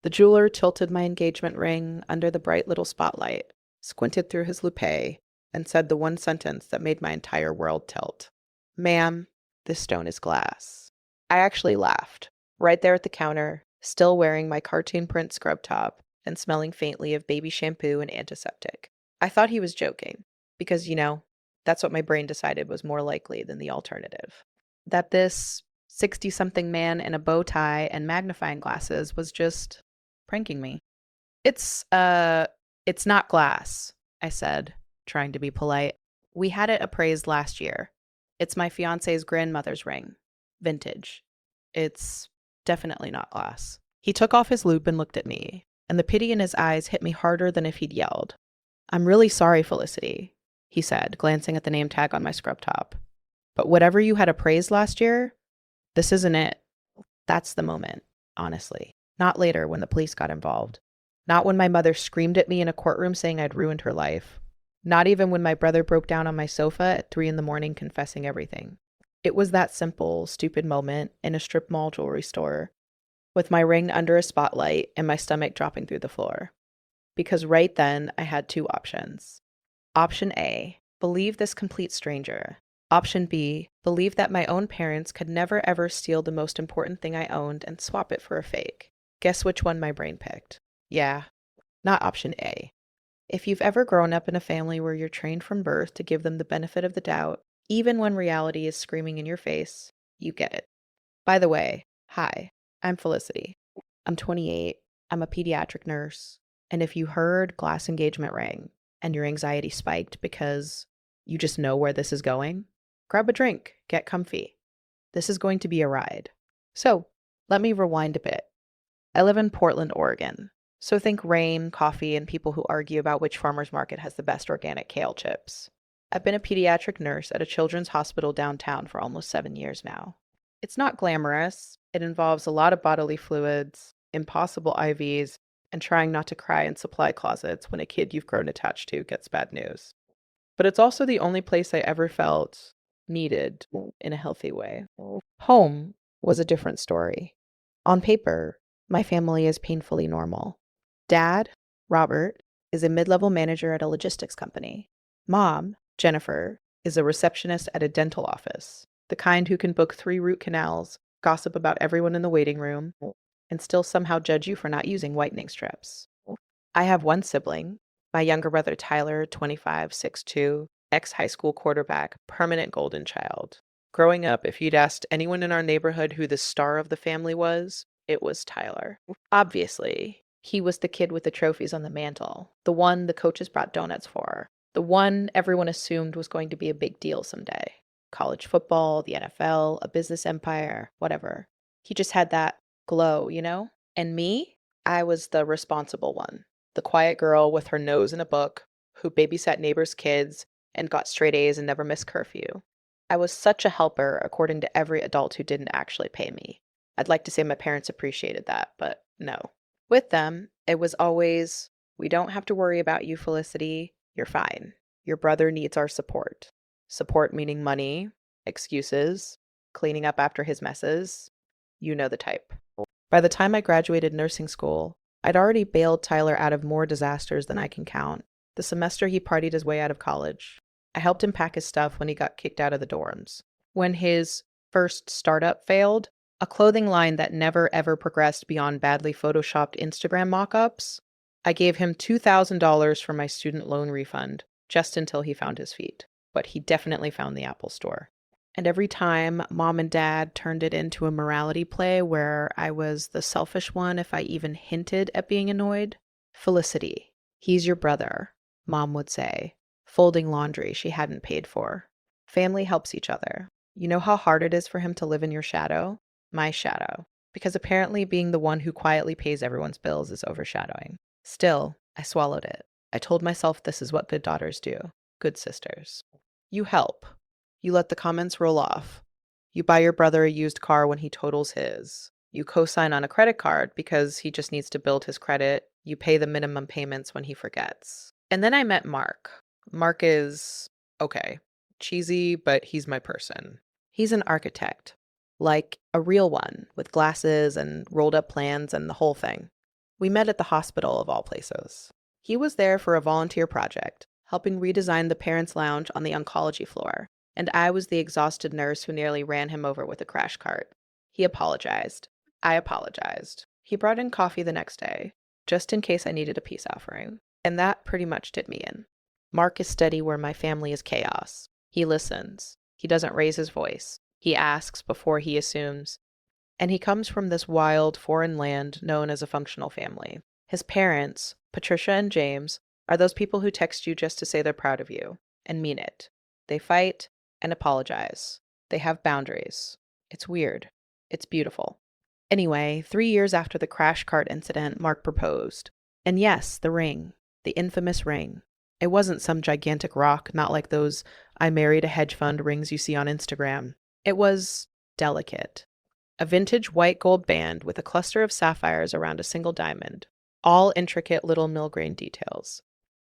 The jeweler tilted my engagement ring under the bright little spotlight, squinted through his loupe, and said the one sentence that made my entire world tilt. Ma'am, this stone is glass. I actually laughed, right there at the counter, still wearing my cartoon print scrub top and smelling faintly of baby shampoo and antiseptic. I thought he was joking, because, that's what my brain decided was more likely than the alternative. That this 60-something man in a bow tie and magnifying glasses was just pranking me. It's not glass, I said, trying to be polite. We had it appraised last year. It's my fiance's grandmother's ring. Vintage. It's definitely not glass. He took off his loupe and looked at me, and the pity in his eyes hit me harder than if he'd yelled. I'm really sorry, Felicity, he said, glancing at the name tag on my scrub top. But whatever you had appraised last year, this isn't it. That's the moment, honestly. Not later when the police got involved. Not when my mother screamed at me in a courtroom saying I'd ruined her life. Not even when my brother broke down on my sofa at 3 a.m. confessing everything. It was that simple, stupid moment in a strip mall jewelry store, with my ring under a spotlight and my stomach dropping through the floor. Because right then, I had two options. Option A, believe this complete stranger. Option B, believe that my own parents could never ever steal the most important thing I owned and swap it for a fake. Guess which one my brain picked? Yeah, not option A. If you've ever grown up in a family where you're trained from birth to give them the benefit of the doubt, even when reality is screaming in your face, you get it. By the way, hi, I'm Felicity. I'm 28. I'm a pediatric nurse. And if you heard glass engagement ring and your anxiety spiked because you just know where this is going, grab a drink, get comfy. This is going to be a ride. So, let me rewind a bit. I live in Portland, Oregon. So think rain, coffee, and people who argue about which farmer's market has the best organic kale chips. I've been a pediatric nurse at a children's hospital downtown for almost 7 years now. It's not glamorous. It involves a lot of bodily fluids, impossible IVs, and trying not to cry in supply closets when a kid you've grown attached to gets bad news. But it's also the only place I ever felt needed in a healthy way. Home was a different story. On paper, my family is painfully normal. Dad, Robert, is a mid-level manager at a logistics company. Mom, Jennifer, is a receptionist at a dental office, the kind who can book 3 root canals, gossip about everyone in the waiting room, and still somehow judge you for not using whitening strips. I have one sibling, my younger brother Tyler, 25, 6'2", ex-high school quarterback, permanent golden child. Growing up, if you'd asked anyone in our neighborhood who the star of the family was, it was Tyler. Obviously, he was the kid with the trophies on the mantle, the one the coaches brought donuts for, the one everyone assumed was going to be a big deal someday. College football, the NFL, a business empire, whatever. He just had that glow, And me, I was the responsible one, the quiet girl with her nose in a book, who babysat neighbors' kids and got straight A's and never missed curfew. I was such a helper, according to every adult who didn't actually pay me. I'd like to say my parents appreciated that, but no. With them, it was always, we don't have to worry about you, Felicity. You're fine. Your brother needs our support. Support meaning money, excuses, cleaning up after his messes. You know the type. By the time I graduated nursing school, I'd already bailed Tyler out of more disasters than I can count. The semester he partied his way out of college. I helped him pack his stuff when he got kicked out of the dorms. When his first startup failed, a clothing line that never ever progressed beyond badly photoshopped Instagram mock-ups, I gave him $2,000 for my student loan refund, just until he found his feet. But he definitely found the Apple Store. And every time Mom and Dad turned it into a morality play where I was the selfish one if I even hinted at being annoyed, Felicity, he's your brother, Mom would say, folding laundry she hadn't paid for. Family helps each other. You know how hard it is for him to live in your shadow? My shadow. Because apparently being the one who quietly pays everyone's bills is overshadowing. Still, I swallowed it. I told myself this is what good daughters do. Good sisters. You help. You let the comments roll off. You buy your brother a used car when he totals his. You co-sign on a credit card because he just needs to build his credit. You pay the minimum payments when he forgets. And then I met Mark. Mark is, okay, cheesy, but he's my person. He's an architect. Like a real one, with glasses and rolled up plans and the whole thing. We met at the hospital of all places. He was there for a volunteer project, helping redesign the parents' lounge on the oncology floor, and I was the exhausted nurse who nearly ran him over with a crash cart. He apologized. I apologized. He brought in coffee the next day, just in case I needed a peace offering, and that pretty much did me in. Mark is steady where my family is chaos. He listens. He doesn't raise his voice. He asks before he assumes. And he comes from this wild, foreign land known as a functional family. His parents, Patricia and James, are those people who text you just to say they're proud of you, and mean it. They fight and apologize. They have boundaries. It's weird. It's beautiful. Anyway, 3 years after the crash cart incident, Mark proposed. And yes, the ring. The infamous ring. It wasn't some gigantic rock, not like those I married a hedge fund rings you see on Instagram. It was delicate. A vintage white gold band with a cluster of sapphires around a single diamond. All intricate little mill-grain details.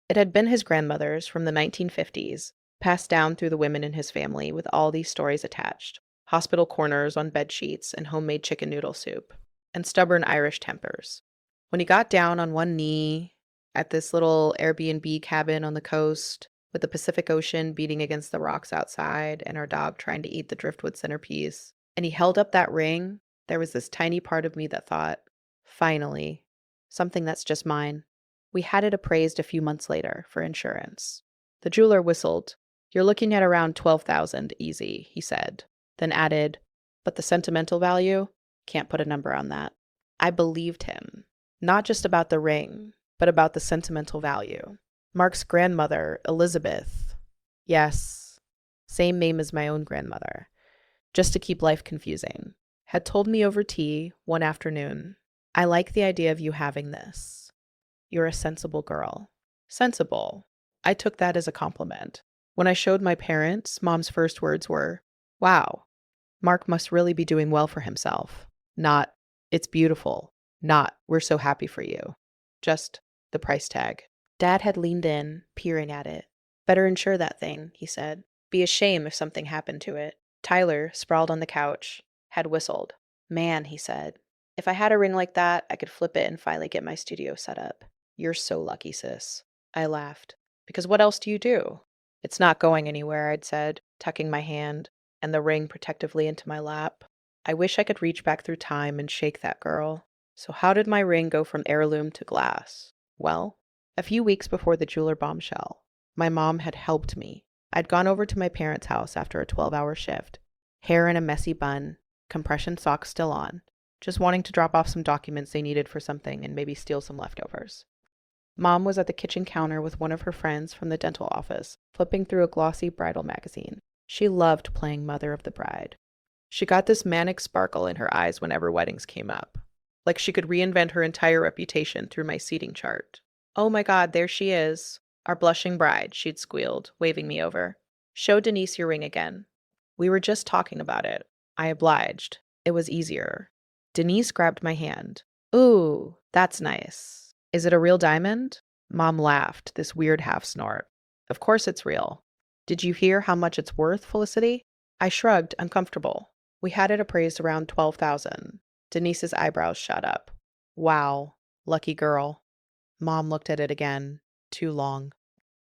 It had been his grandmother's from the 1950s, passed down through the women in his family with all these stories attached. Hospital corners on bed sheets and homemade chicken noodle soup. And stubborn Irish tempers. When he got down on one knee at this little Airbnb cabin on the coast, with the Pacific Ocean beating against the rocks outside and our dog trying to eat the driftwood centerpiece, and he held up that ring, there was this tiny part of me that thought, finally, something that's just mine. We had it appraised a few months later for insurance. The jeweler whistled. You're looking at around $12,000 easy, he said, then added, but the sentimental value? Can't put a number on that. I believed him, not just about the ring, but about the sentimental value. Mark's grandmother, Elizabeth, yes, same name as my own grandmother, just to keep life confusing, had told me over tea one afternoon, I like the idea of you having this. You're a sensible girl. Sensible. I took that as a compliment. When I showed my parents, Mom's first words were, wow, Mark must really be doing well for himself. Not, it's beautiful. Not, we're so happy for you. Just the price tag. Dad had leaned in, peering at it. Better insure that thing, he said. Be a shame if something happened to it. Tyler, sprawled on the couch, had whistled. Man, he said, if I had a ring like that, I could flip it and finally get my studio set up. You're so lucky, sis. I laughed. Because what else do you do? It's not going anywhere, I'd said, tucking my hand and the ring protectively into my lap. I wish I could reach back through time and shake that girl. So how did my ring go from heirloom to glass? Well, a few weeks before the jeweler bombshell, my mom had helped me. I'd gone over to my parents' house after a 12-hour shift, hair in a messy bun, compression socks still on, just wanting to drop off some documents they needed for something and maybe steal some leftovers. Mom was at the kitchen counter with one of her friends from the dental office, flipping through a glossy bridal magazine. She loved playing mother of the bride. She got this manic sparkle in her eyes whenever weddings came up, like she could reinvent her entire reputation through my seating chart. Oh my God, there she is. Our blushing bride, she'd squealed, waving me over. Show Denise your ring again. We were just talking about it. I obliged. It was easier. Denise grabbed my hand. Ooh, that's nice. Is it a real diamond? Mom laughed, this weird half snort. Of course it's real. Did you hear how much it's worth, Felicity? I shrugged, uncomfortable. We had it appraised around $12,000. Denise's eyebrows shot up. Wow, lucky girl. Mom looked at it again. Too long.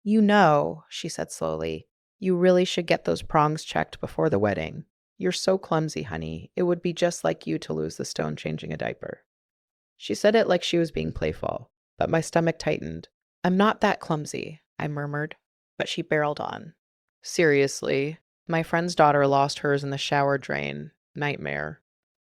You know, she said slowly, you really should get those prongs checked before the wedding. You're so clumsy, honey. It would be just like you to lose the stone changing a diaper. She said it like she was being playful, but my stomach tightened. I'm not that clumsy, I murmured, but she barreled on. Seriously, my friend's daughter lost hers in the shower drain. Nightmare.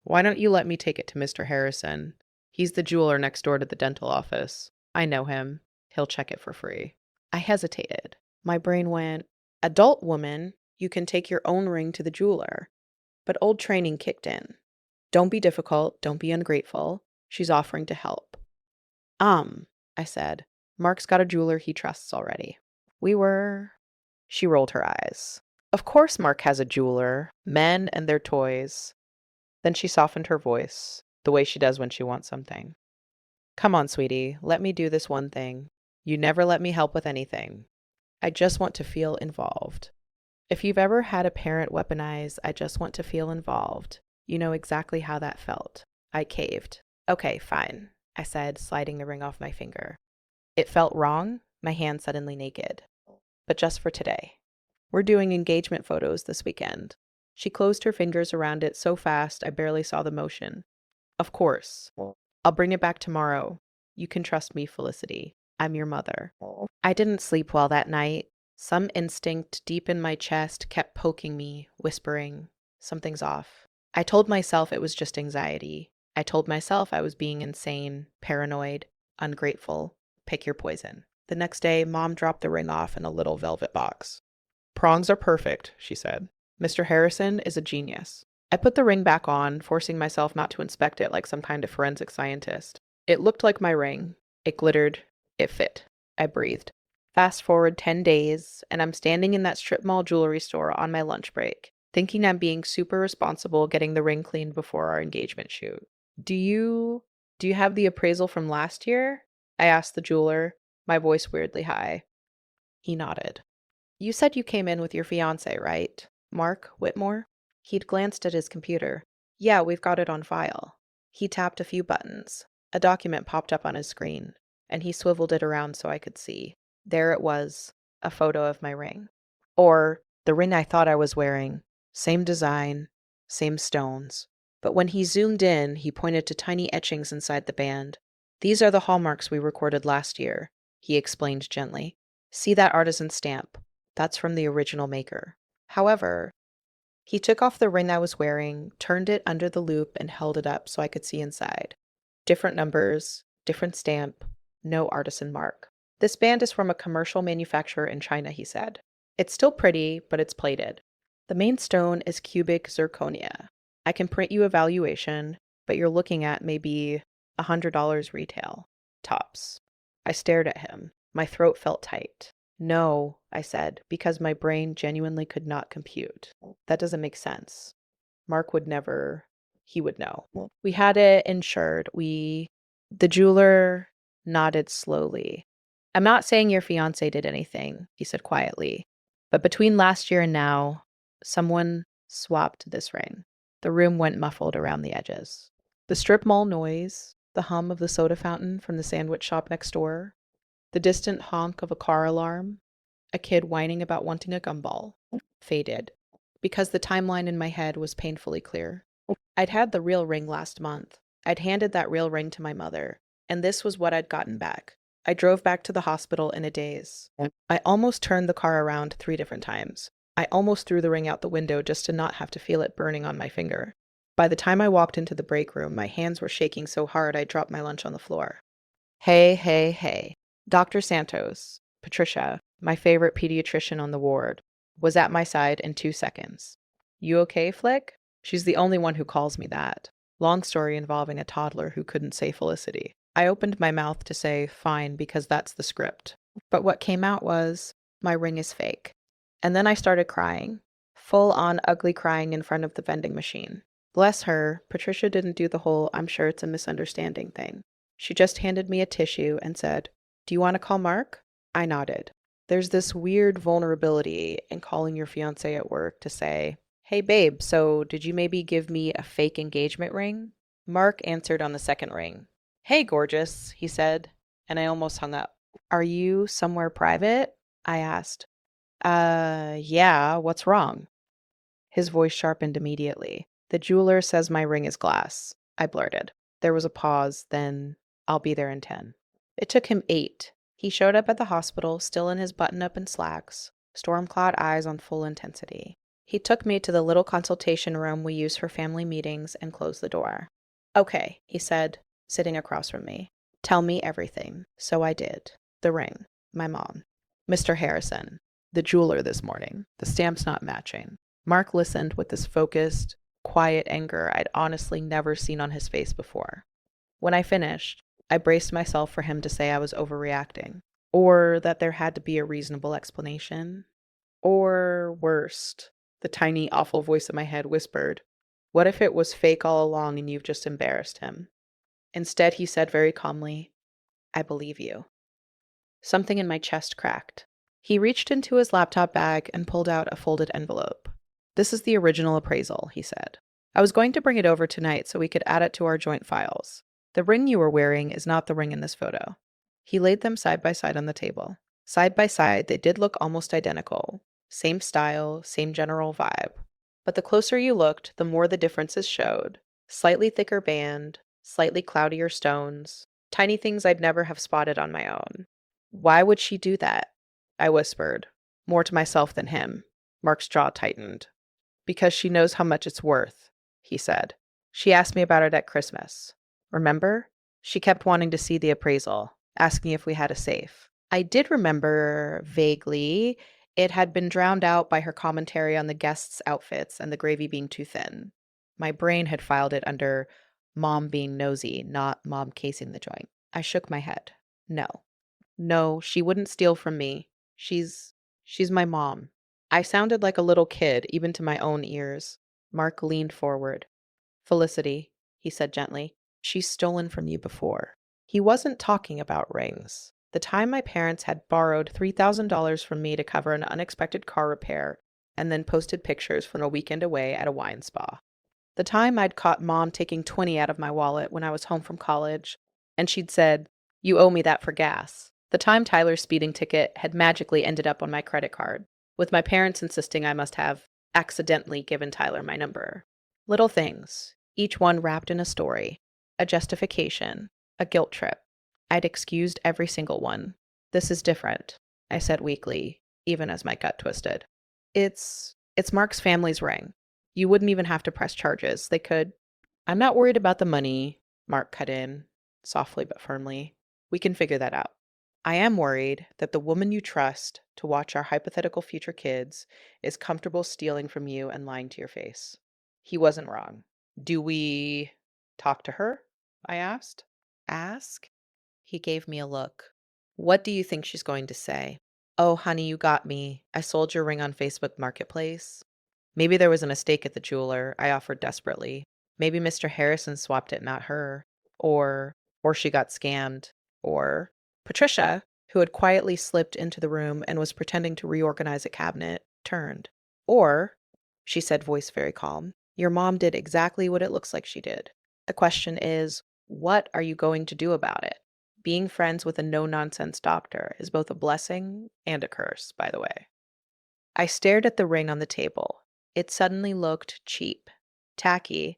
Why don't you let me take it to Mr. Harrison? He's the jeweler next door to the dental office. I know him. He'll check it for free. I hesitated. My brain went, adult woman, you can take your own ring to the jeweler. But old training kicked in. Don't be difficult. Don't be ungrateful. She's offering to help. I said. Mark's got a jeweler he trusts already. She rolled her eyes. Of course Mark has a jeweler. Men and their toys. Then she softened her voice, the way she does when she wants something. Come on, sweetie, let me do this one thing. You never let me help with anything. I just want to feel involved. If you've ever had a parent weaponize, I just want to feel involved, you know exactly how that felt. I caved. Okay, fine. I said, sliding the ring off my finger. It felt wrong, my hand suddenly naked. But just for today. We're doing engagement photos this weekend. She closed her fingers around it so fast I barely saw the motion. Of course. I'll bring it back tomorrow. You can trust me, Felicity. I'm your mother. I didn't sleep well that night. Some instinct deep in my chest kept poking me, whispering, something's off. I told myself it was just anxiety. I told myself I was being insane, paranoid, ungrateful. Pick your poison. The next day, Mom dropped the ring off in a little velvet box. Prongs are perfect, she said. Mr. Harrison is a genius. I put the ring back on, forcing myself not to inspect it like some kind of forensic scientist. It looked like my ring. It glittered. It fit. I breathed. Fast forward 10 days, and I'm standing in that strip mall jewelry store on my lunch break, thinking I'm being super responsible getting the ring cleaned before our engagement shoot. Do you have the appraisal from last year? I asked the jeweler, my voice weirdly high. He nodded. You said you came in with your fiancé, right? Mark Whitmore? He'd glanced at his computer. Yeah, we've got it on file. He tapped a few buttons. A document popped up on his screen, and he swiveled it around so I could see. There it was, a photo of my ring. Or the ring I thought I was wearing. Same design, same stones. But when he zoomed in, he pointed to tiny etchings inside the band. These are the hallmarks we recorded last year, he explained gently. See that artisan stamp? That's from the original maker. However, he took off the ring I was wearing, turned it under the loop, and held it up so I could see inside. Different numbers, different stamp, no artisan mark. This band is from a commercial manufacturer in China, he said. It's still pretty, but it's plated. The main stone is cubic zirconia. I can print you a valuation, but you're looking at maybe $100 retail. Tops. I stared at him. My throat felt tight. No, I said, because my brain genuinely could not compute. That doesn't make sense. Mark would never, he would know. We had it insured. The jeweler nodded slowly. I'm not saying your fiancé did anything, he said quietly, but between last year and now, someone swapped this ring. The room went muffled around the edges. The strip mall noise, the hum of the soda fountain from the sandwich shop next door, the distant honk of a car alarm, a kid whining about wanting a gumball, faded, because the timeline in my head was painfully clear. I'd had the real ring last month. I'd handed that real ring to my mother, and this was what I'd gotten back. I drove back to the hospital in a daze. I almost turned the car around 3 different times. I almost threw the ring out the window just to not have to feel it burning on my finger. By the time I walked into the break room, my hands were shaking so hard I dropped my lunch on the floor. Hey. Dr. Santos, Patricia, my favorite pediatrician on the ward, was at my side in 2 seconds. You okay, Flick? She's the only one who calls me that. Long story involving a toddler who couldn't say Felicity. I opened my mouth to say fine because that's the script. But what came out was, my ring is fake. And then I started crying. Full-on ugly crying in front of the vending machine. Bless her, Patricia didn't do the whole I'm sure it's a misunderstanding thing. She just handed me a tissue and said, do you want to call Mark? I nodded. There's this weird vulnerability in calling your fiancé at work to say, hey babe, so did you maybe give me a fake engagement ring? Mark answered on the second ring. Hey gorgeous, he said, and I almost hung up. Are you somewhere private? I asked. Yeah, what's wrong? His voice sharpened immediately. The jeweler says my ring is glass, I blurted. There was a pause, then I'll be there in 10. It took him 8. He showed up at the hospital, still in his button-up and slacks, storm-clad eyes on full intensity. He took me to the little consultation room we use for family meetings and closed the door. Okay, he said, sitting across from me. Tell me everything. So I did. The ring. My mom. Mr. Harrison. The jeweler this morning. The stamp's not matching. Mark listened with this focused, quiet anger I'd honestly never seen on his face before. When I finished, I braced myself for him to say I was overreacting, or that there had to be a reasonable explanation. Or worst, the tiny, awful voice in my head whispered, what if it was fake all along and you've just embarrassed him? Instead, he said very calmly, I believe you. Something in my chest cracked. He reached into his laptop bag and pulled out a folded envelope. This is the original appraisal, he said. I was going to bring it over tonight so we could add it to our joint files. The ring you were wearing is not the ring in this photo. He laid them side by side on the table. Side by side, they did look almost identical. Same style, same general vibe. But the closer you looked, the more the differences showed. Slightly thicker band, slightly cloudier stones, tiny things I'd never have spotted on my own. Why would she do that? I whispered, more to myself than him. Mark's jaw tightened. Because she knows how much it's worth, he said. She asked me about it at Christmas. Remember? She kept wanting to see the appraisal, asking if we had a safe. I did remember vaguely. It had been drowned out by her commentary on the guests' outfits and the gravy being too thin. My brain had filed it under mom being nosy, not mom casing the joint. I shook my head. No. No, she wouldn't steal from me. She's my mom. I sounded like a little kid, even to my own ears. Mark leaned forward. Felicity, he said gently, she's stolen from you before. He wasn't talking about rings. The time my parents had borrowed $3,000 from me to cover an unexpected car repair and then posted pictures from a weekend away at a wine spa. The time I'd caught mom taking 20 out of my wallet when I was home from college, and she'd said, "You owe me that for gas." The time Tyler's speeding ticket had magically ended up on my credit card, with my parents insisting I must have accidentally given Tyler my number. Little things, each one wrapped in a story, a justification, a guilt trip. I'd excused every single one. This is different, I said weakly, even as my gut twisted. It's Mark's family's ring. You wouldn't even have to press charges. They could. I'm not worried about the money, Mark cut in, softly but firmly. We can figure that out. I am worried that the woman you trust to watch our hypothetical future kids is comfortable stealing from you and lying to your face. He wasn't wrong. Do we talk to her? I asked. Ask? He gave me a look. What do you think she's going to say? Oh, honey, you got me. I sold your ring on Facebook Marketplace. Maybe there was a mistake at the jeweler, I offered desperately. Maybe Mr. Harrison swapped it, not her. Or she got scammed. Or Patricia, who had quietly slipped into the room and was pretending to reorganize a cabinet, turned. Or, she said, voice very calm, your mom did exactly what it looks like she did. The question is, what are you going to do about it? Being friends with a no-nonsense doctor is both a blessing and a curse, by the way. I stared at the ring on the table. It suddenly looked cheap, tacky,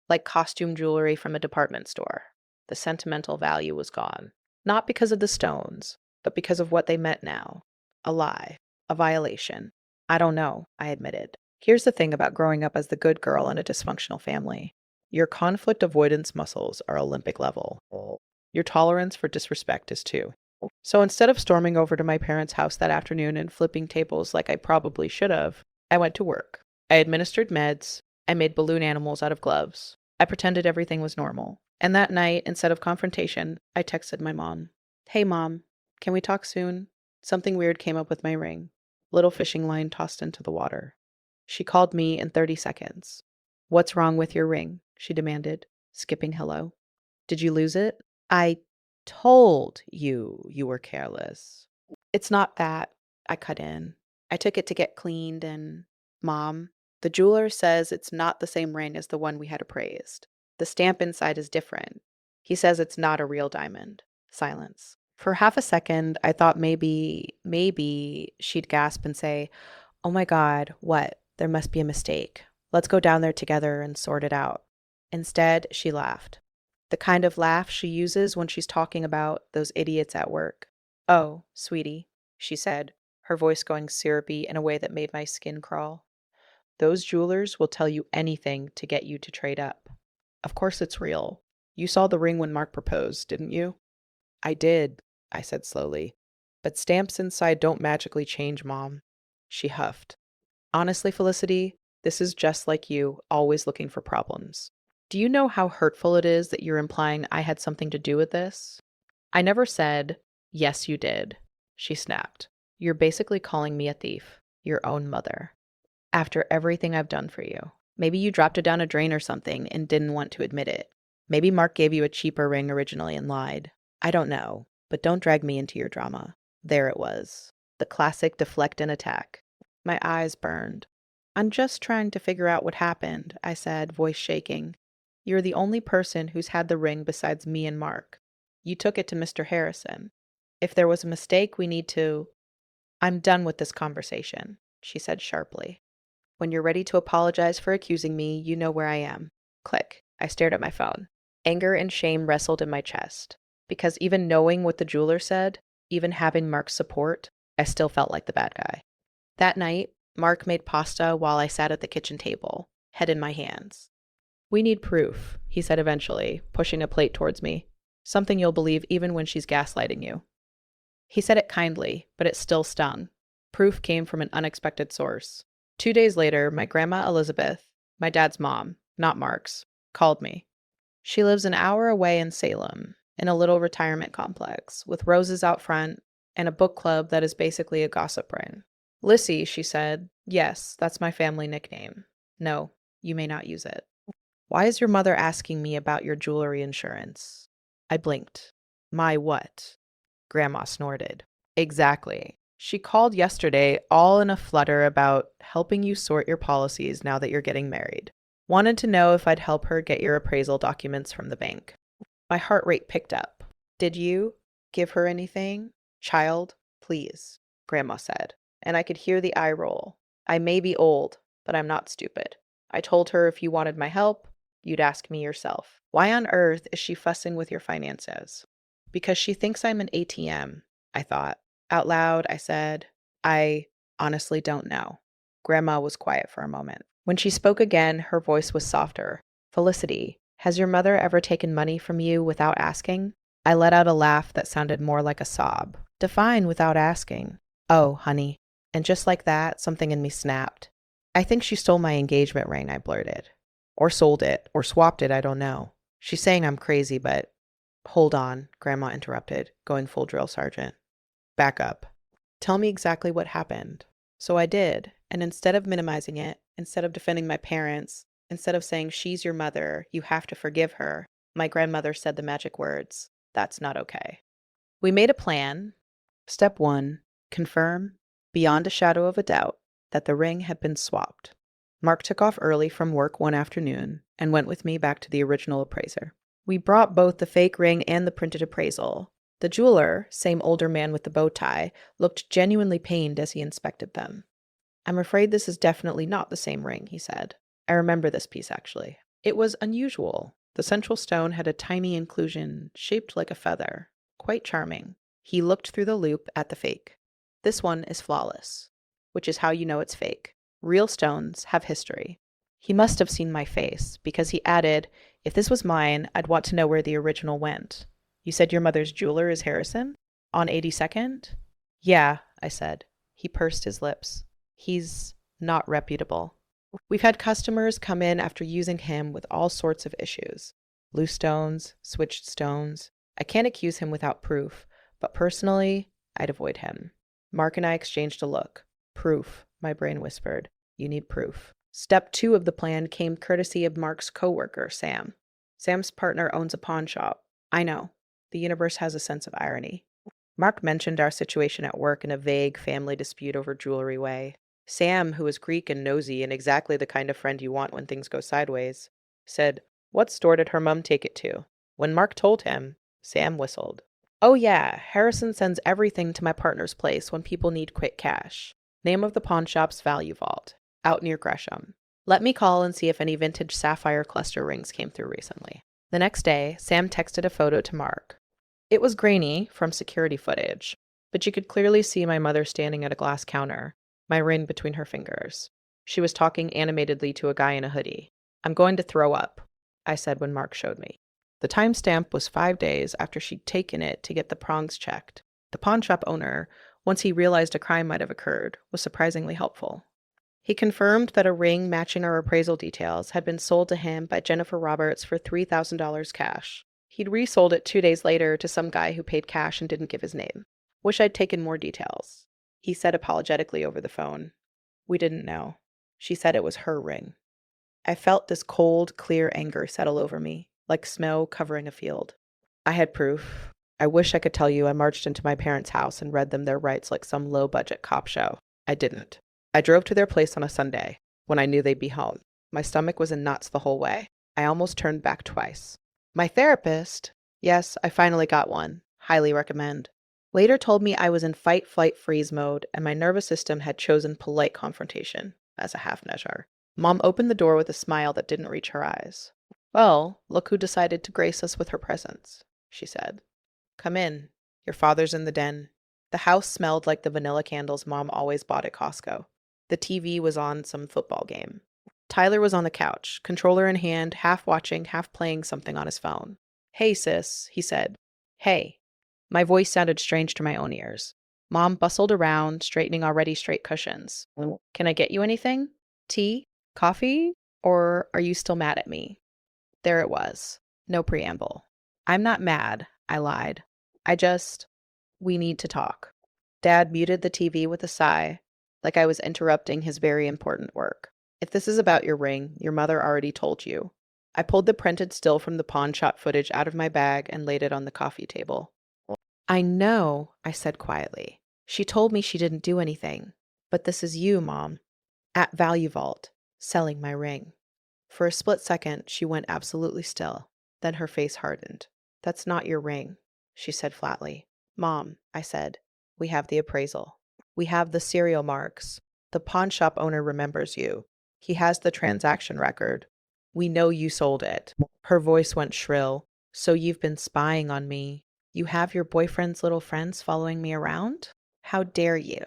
like costume jewelry from a department store. The sentimental value was gone. Not because of the stones, but because of what they meant now. A lie, a violation. I don't know, I admitted. Here's the thing about growing up as the good girl in a dysfunctional family. Your conflict avoidance muscles are Olympic level. Your tolerance for disrespect is too. So instead of storming over to my parents' house that afternoon and flipping tables like I probably should have, I went to work. I administered meds. I made balloon animals out of gloves. I pretended everything was normal. And that night, instead of confrontation, I texted my mom. Hey, Mom, can we talk soon? Something weird came up with my ring. Little fishing line tossed into the water. She called me in 30 seconds. What's wrong with your ring? She demanded, skipping hello. Did you lose it? I told you were careless. It's not that, I cut in. I took it to get cleaned and, Mom, the jeweler says it's not the same ring as the one we had appraised. The stamp inside is different. He says it's not a real diamond. Silence. For half a second, I thought maybe she'd gasp and say, oh my God, what? There must be a mistake. Let's go down there together and sort it out. Instead, she laughed. The kind of laugh she uses when she's talking about those idiots at work. Oh, sweetie, she said, her voice going syrupy in a way that made my skin crawl. Those jewelers will tell you anything to get you to trade up. Of course it's real. You saw the ring when Mark proposed, didn't you? I did, I said slowly. But stamps inside don't magically change, Mom. She huffed. Honestly, Felicity, this is just like you, always looking for problems. Do you know how hurtful it is that you're implying I had something to do with this? I never said, yes, you did, she snapped. You're basically calling me a thief, your own mother. After everything I've done for you. Maybe you dropped it down a drain or something and didn't want to admit it. Maybe Mark gave you a cheaper ring originally and lied. I don't know, but don't drag me into your drama. There it was. The classic deflect and attack. My eyes burned. I'm just trying to figure out what happened, I said, voice shaking. You're the only person who's had the ring besides me and Mark. You took it to Mr. Harrison. If there was a mistake, we need to. I'm done with this conversation, she said sharply. When you're ready to apologize for accusing me, you know where I am. Click. I stared at my phone. Anger and shame wrestled in my chest. Because even knowing what the jeweler said, even having Mark's support, I still felt like the bad guy. That night, Mark made pasta while I sat at the kitchen table, head in my hands. We need proof, he said eventually, pushing a plate towards me. Something you'll believe even when she's gaslighting you. He said it kindly, but it still stung. Proof came from an unexpected source. 2 days later, my grandma Elizabeth, my dad's mom, not Mark's, called me. She lives an hour away in Salem, in a little retirement complex, with roses out front and a book club that is basically a gossip ring. Lissy, she said, yes, that's my family nickname. No, you may not use it. Why is your mother asking me about your jewelry insurance? I blinked. My what? Grandma snorted. Exactly. She called yesterday all in a flutter about helping you sort your policies now that you're getting married. Wanted to know if I'd help her get your appraisal documents from the bank. My heart rate picked up. Did you give her anything? Child, please, Grandma said, and I could hear the eye roll. I may be old, but I'm not stupid. I told her if you wanted my help, you'd ask me yourself. Why on earth is she fussing with your finances? Because she thinks I'm an ATM, I thought. Out loud, I said, I honestly don't know. Grandma was quiet for a moment. When she spoke again, her voice was softer. Felicity, has your mother ever taken money from you without asking? I let out a laugh that sounded more like a sob. Define without asking. Oh, honey. And just like that, something in me snapped. I think she stole my engagement ring, I blurted. Or sold it, or swapped it, I don't know. She's saying I'm crazy, but... Hold on, Grandma interrupted, going full drill sergeant. Back up. Tell me exactly what happened. So I did, and instead of minimizing it, instead of defending my parents, instead of saying she's your mother, you have to forgive her, my grandmother said the magic words, that's not okay. We made a plan. Step 1, confirm, beyond a shadow of a doubt, that the ring had been swapped. Mark took off early from work one afternoon and went with me back to the original appraiser. We brought both the fake ring and the printed appraisal. The jeweler, same older man with the bow tie, looked genuinely pained as he inspected them. I'm afraid this is definitely not the same ring, he said. I remember this piece, actually. It was unusual. The central stone had a tiny inclusion shaped like a feather. Quite charming. He looked through the loop at the fake. This one is flawless, which is how you know it's fake. Real stones have history. He must have seen my face, because he added, if this was mine, I'd want to know where the original went. You said your mother's jeweler is Harrison? On 82nd? Yeah, I said. He pursed his lips. He's not reputable. We've had customers come in after using him with all sorts of issues. Loose stones, switched stones. I can't accuse him without proof, but personally, I'd avoid him. Mark and I exchanged a look. Proof, my brain whispered. You need proof. Step 2 of the plan came courtesy of Mark's coworker, Sam. Sam's partner owns a pawn shop. I know. The universe has a sense of irony. Mark mentioned our situation at work in a vague family dispute over jewelry way. Sam, who is Greek and nosy and exactly the kind of friend you want when things go sideways, said, what store did her mum take it to? When Mark told him, Sam whistled. Oh yeah, Harrison sends everything to my partner's place when people need quick cash. Name of the pawn shop's Value Vault. Out near Gresham. Let me call and see if any vintage sapphire cluster rings came through recently. The next day, Sam texted a photo to Mark. It was grainy from security footage, but you could clearly see my mother standing at a glass counter, my ring between her fingers. She was talking animatedly to a guy in a hoodie. I'm going to throw up, I said when Mark showed me. The timestamp was 5 days after she'd taken it to get the prongs checked. The pawn shop owner, once he realized a crime might have occurred, was surprisingly helpful. He confirmed that a ring matching our appraisal details had been sold to him by Jennifer Roberts for $3,000 cash. He'd resold it 2 days later to some guy who paid cash and didn't give his name. Wish I'd taken more details. He said apologetically over the phone. We didn't know. She said it was her ring. I felt this cold, clear anger settle over me, like snow covering a field. I had proof. I wish I could tell you I marched into my parents' house and read them their rights like some low-budget cop show. I didn't. I drove to their place on a Sunday, when I knew they'd be home. My stomach was in knots the whole way. I almost turned back twice. My therapist, yes, I finally got one, highly recommend, later told me I was in fight, flight, freeze mode and my nervous system had chosen polite confrontation as a half measure. Mom opened the door with a smile that didn't reach her eyes. Well, look who decided to grace us with her presence, she said. Come in. Your father's in the den. The house smelled like the vanilla candles Mom always bought at Costco. The TV was on some football game. Tyler was on the couch, controller in hand, half watching, half playing something on his phone. Hey, sis, he said. Hey. My voice sounded strange to my own ears. Mom bustled around, straightening already straight cushions. Can I get you anything? Tea? Coffee? Or are you still mad at me? There it was. No preamble. I'm not mad, I lied. We need to talk. Dad muted the TV with a sigh, like I was interrupting his very important work. If this is about your ring, your mother already told you. I pulled the printed still from the pawn shop footage out of my bag and laid it on the coffee table. I know, I said quietly. She told me she didn't do anything. But this is you, Mom. At Value Vault, selling my ring. For a split second, she went absolutely still. Then her face hardened. That's not your ring, she said flatly. Mom, I said, we have the appraisal. We have the serial marks. The pawn shop owner remembers you. He has the transaction record. We know you sold it. Her voice went shrill. So you've been spying on me. You have your boyfriend's little friends following me around? How dare you?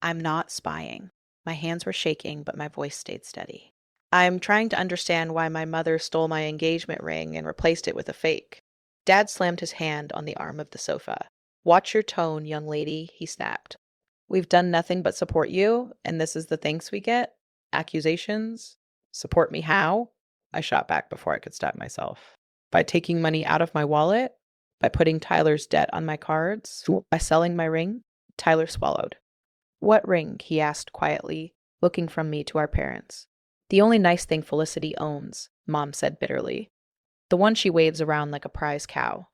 I'm not spying. My hands were shaking, but my voice stayed steady. I'm trying to understand why my mother stole my engagement ring and replaced it with a fake. Dad slammed his hand on the arm of the sofa. Watch your tone, young lady, he snapped. We've done nothing but support you, and this is the thanks we get? Accusations? Support me how? I shot back before I could stop myself. By taking money out of my wallet? By putting Tyler's debt on my cards? By selling my ring? Tyler swallowed. What ring? He asked quietly, looking from me to our parents. The only nice thing Felicity owns, Mom said bitterly. The one she waves around like a prize cow.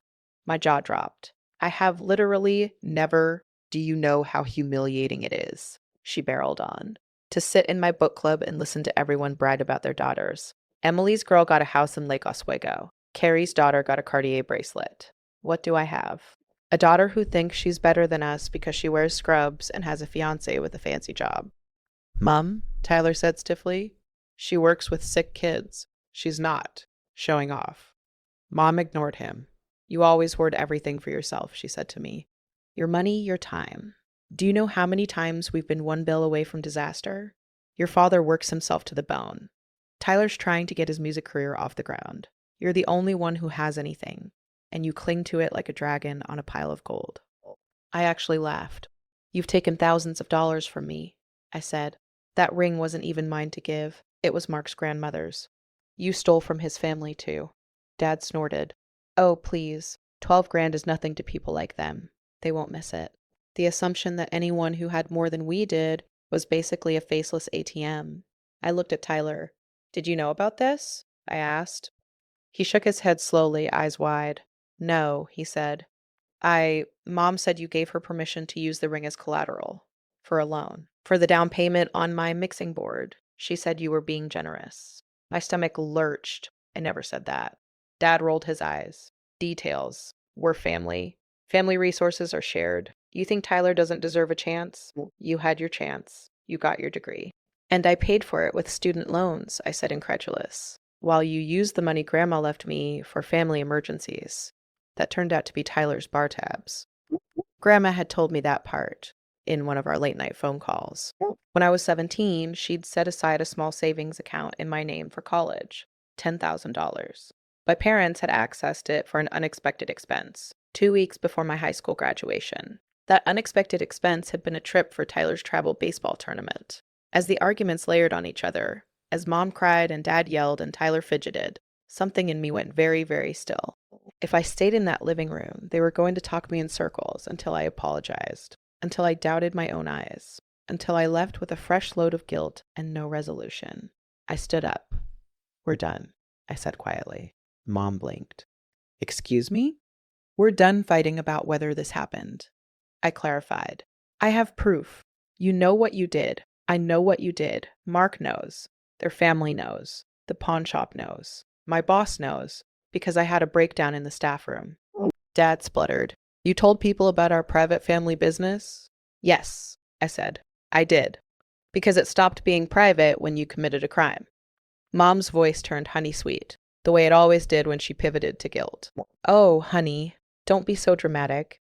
My jaw dropped. I have literally never. Do you know how humiliating it is? She barreled on. To sit in my book club and listen to everyone brag about their daughters. Emily's girl got a house in Lake Oswego. Carrie's daughter got a Cartier bracelet. What do I have? A daughter who thinks she's better than us because she wears scrubs and has a fiancé with a fancy job. Mum, Tyler said stiffly. She works with sick kids. She's not showing off. Mom ignored him. You always hoard everything for yourself, she said to me. Your money, your time. Do you know how many times we've been one bill away from disaster? Your father works himself to the bone. Tyler's trying to get his music career off the ground. You're the only one who has anything, and you cling to it like a dragon on a pile of gold. I actually laughed. You've taken thousands of dollars from me, I said. That ring wasn't even mine to give. It was Mark's grandmother's. You stole from his family, too. Dad snorted. Oh, please. 12 grand is nothing to people like them. They won't miss it. The assumption that anyone who had more than we did was basically a faceless ATM. I looked at Tyler. Did you know about this? I asked. He shook his head slowly, eyes wide. No, he said. Mom said you gave her permission to use the ring as collateral. For a loan. For the down payment on my mixing board. She said you were being generous. My stomach lurched. I never said that. Dad rolled his eyes. Details. We're family. Family resources are shared. You think Tyler doesn't deserve a chance? You had your chance. You got your degree. And I paid for it with student loans, I said incredulous, while you used the money Grandma left me for family emergencies. That turned out to be Tyler's bar tabs. Grandma had told me that part in one of our late night phone calls. When I was 17, she'd set aside a small savings account in my name for college, $10,000. My parents had accessed it for an unexpected expense, 2 weeks before my high school graduation. That unexpected expense had been a trip for Tyler's travel baseball tournament. As the arguments layered on each other, as Mom cried and Dad yelled and Tyler fidgeted, something in me went very, very still. If I stayed in that living room, they were going to talk me in circles until I apologized, until I doubted my own eyes, until I left with a fresh load of guilt and no resolution. I stood up. We're done, I said quietly. Mom blinked. Excuse me? We're done fighting about whether this happened. I clarified. I have proof. You know what you did. I know what you did. Mark knows. Their family knows. The pawn shop knows. My boss knows, because I had a breakdown in the staff room. Dad spluttered. You told people about our private family business? Yes, I said. I did. Because it stopped being private when you committed a crime. Mom's voice turned honey sweet, the way it always did when she pivoted to guilt. Oh, honey, don't be so dramatic.